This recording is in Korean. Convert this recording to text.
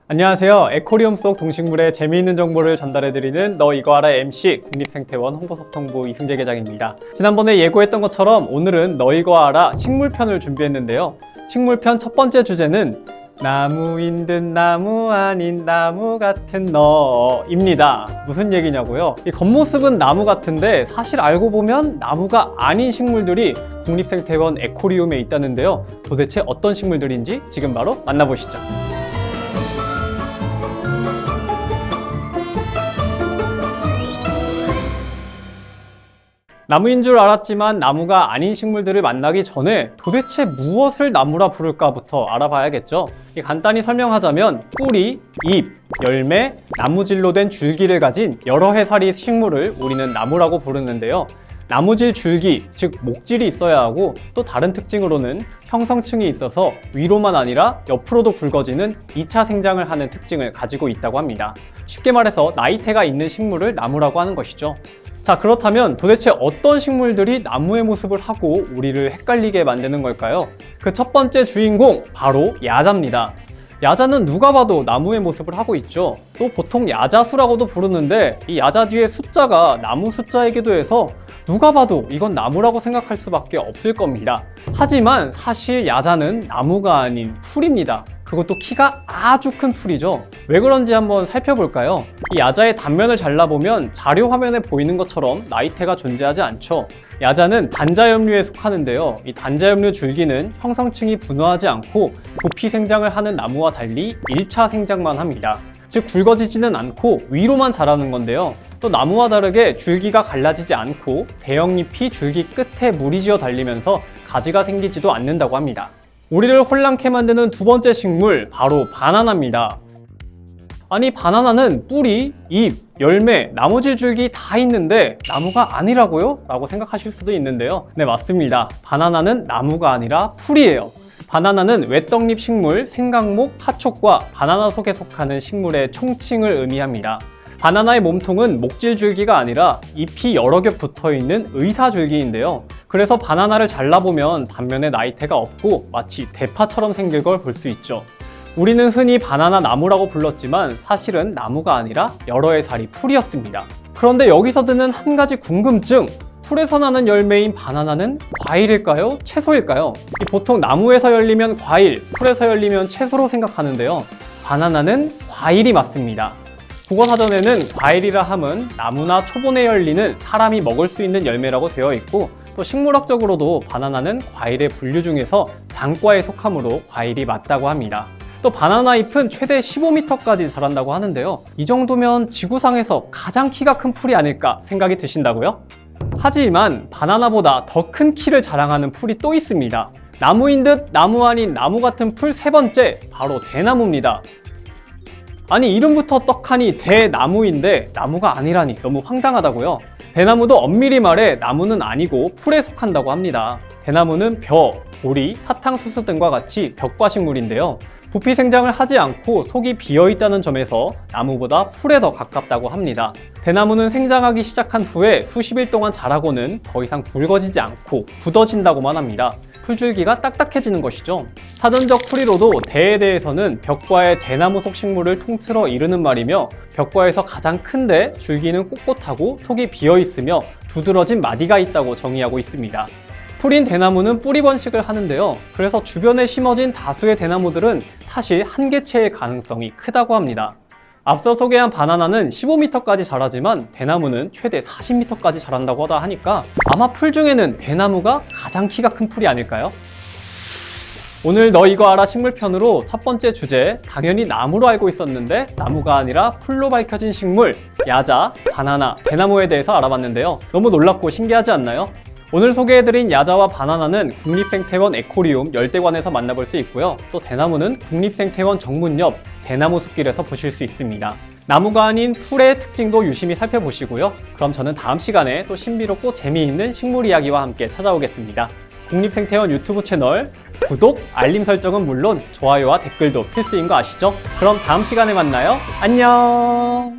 안녕하세요. 에코리움 속 동식물의 재미있는 정보를 전달해드리는 너 이거 알아 MC 국립생태원 홍보소통부 이승재 계장입니다. 지난번에 예고했던 것처럼 오늘은 너 이거 알아 식물편을 준비했는데요. 식물편 첫 번째 주제는 나무인 듯 나무 아닌 나무 같은 너입니다. 무슨 얘기냐고요? 이 겉모습은 나무 같은데 사실 알고 보면 나무가 아닌 식물들이 국립생태원 에코리움에 있다는데요. 도대체 어떤 식물들인지 지금 바로 만나보시죠. 나무인 줄 알았지만 나무가 아닌 식물들을 만나기 전에 도대체 무엇을 나무라 부를까부터 알아봐야겠죠. 간단히 설명하자면 뿌리, 잎, 열매, 나무질로 된 줄기를 가진 여러 해살이 식물을 우리는 나무라고 부르는데요. 나무질 줄기, 즉 목질이 있어야 하고 또 다른 특징으로는 형성층이 있어서 위로만 아니라 옆으로도 굵어지는 2차 생장을 하는 특징을 가지고 있다고 합니다. 쉽게 말해서 나이테가 있는 식물을 나무라고 하는 것이죠. 자, 그렇다면 도대체 어떤 식물들이 나무의 모습을 하고 우리를 헷갈리게 만드는 걸까요? 그 첫 번째 주인공, 바로 야자입니다. 야자는 누가 봐도 나무의 모습을 하고 있죠. 또 보통 야자수라고도 부르는데 이 야자 뒤에 숫자가 나무 숫자이기도 해서 누가 봐도 이건 나무라고 생각할 수밖에 없을 겁니다. 하지만 사실 야자는 나무가 아닌 풀입니다. 그것도 키가 아주 큰 풀이죠. 왜 그런지 한번 살펴볼까요? 이 야자의 단면을 잘라보면 자료 화면에 보이는 것처럼 나이테가 존재하지 않죠. 야자는 단자엽류에 속하는데요. 이 단자엽류 줄기는 형성층이 분화하지 않고 부피 생장을 하는 나무와 달리 1차 생장만 합니다. 즉 굵어지지는 않고 위로만 자라는 건데요. 또 나무와 다르게 줄기가 갈라지지 않고 대형잎이 줄기 끝에 무리지어 달리면서 가지가 생기지도 않는다고 합니다. 우리를 혼란케 만드는 두 번째 식물, 바로 바나나입니다. 아니, 바나나는 뿌리, 잎, 열매, 나무질 줄기 다 있는데 나무가 아니라고요? 라고 생각하실 수도 있는데요. 네, 맞습니다. 바나나는 나무가 아니라 풀이에요. 바나나는 외떡잎 식물, 생강목, 하촉과 바나나 속에 속하는 식물의 총칭을 의미합니다. 바나나의 몸통은 목질 줄기가 아니라 잎이 여러 겹 붙어있는 의사 줄기인데요. 그래서 바나나를 잘라보면 단면에 나이테가 없고 마치 대파처럼 생길 걸 볼 수 있죠. 우리는 흔히 바나나 나무라고 불렀지만 사실은 나무가 아니라 여러 해살이 풀이었습니다. 그런데 여기서 드는 한 가지 궁금증. 풀에서 나는 열매인 바나나는 과일일까요? 채소일까요? 보통 나무에서 열리면 과일, 풀에서 열리면 채소로 생각하는데요. 바나나는 과일이 맞습니다. 국어사전에는 과일이라 함은 나무나 초본에 열리는 사람이 먹을 수 있는 열매라고 되어 있고, 또 식물학적으로도 바나나는 과일의 분류 중에서 장과에 속하므로 과일이 맞다고 합니다. 또 바나나 잎은 최대 15m까지 자란다고 하는데요. 이 정도면 지구상에서 가장 키가 큰 풀이 아닐까 생각이 드신다고요? 하지만 바나나보다 더 큰 키를 자랑하는 풀이 또 있습니다. 나무인 듯 나무 아닌 나무 같은 풀 세 번째, 바로 대나무입니다. 아니, 이름부터 떡하니 대나무인데 나무가 아니라니 너무 황당하다고요? 대나무도 엄밀히 말해 나무는 아니고 풀에 속한다고 합니다. 대나무는 벼, 보리, 사탕수수 등과 같이 벽과식물인데요. 부피 생장을 하지 않고 속이 비어있다는 점에서 나무보다 풀에 더 가깝다고 합니다. 대나무는 생장하기 시작한 후에 수십일 동안 자라고는 더 이상 굵어지지 않고 굳어진다고만 합니다. 풀줄기가 딱딱해지는 것이죠. 사전적 풀이로도 대에 대해서는 벽과의 대나무 속 식물을 통틀어 이르는 말이며, 벽과에서 가장 큰데 줄기는 꼿꼿하고 속이 비어있으며 두드러진 마디가 있다고 정의하고 있습니다. 풀인 대나무는 뿌리 번식을 하는데요. 그래서 주변에 심어진 다수의 대나무들은 사실 한개체의 가능성이 크다고 합니다. 앞서 소개한 바나나는 15m까지 자라지만 대나무는 최대 40m까지 자란다고 하다 하니까 아마 풀 중에는 대나무가 가장 키가 큰 풀이 아닐까요? 오늘 너 이거 알아 식물편으로 첫 번째 주제, 당연히 나무로 알고 있었는데 나무가 아니라 풀로 밝혀진 식물, 야자, 바나나, 대나무에 대해서 알아봤는데요. 너무 놀랍고 신기하지 않나요? 오늘 소개해드린 야자와 바나나는 국립생태원 에코리움 열대관에서 만나볼 수 있고요. 또 대나무는 국립생태원 정문 옆 대나무 숲길에서 보실 수 있습니다. 나무가 아닌 풀의 특징도 유심히 살펴보시고요. 그럼 저는 다음 시간에 또 신비롭고 재미있는 식물 이야기와 함께 찾아오겠습니다. 국립생태원 유튜브 채널 구독, 알림 설정은 물론 좋아요와 댓글도 필수인 거 아시죠? 그럼 다음 시간에 만나요. 안녕!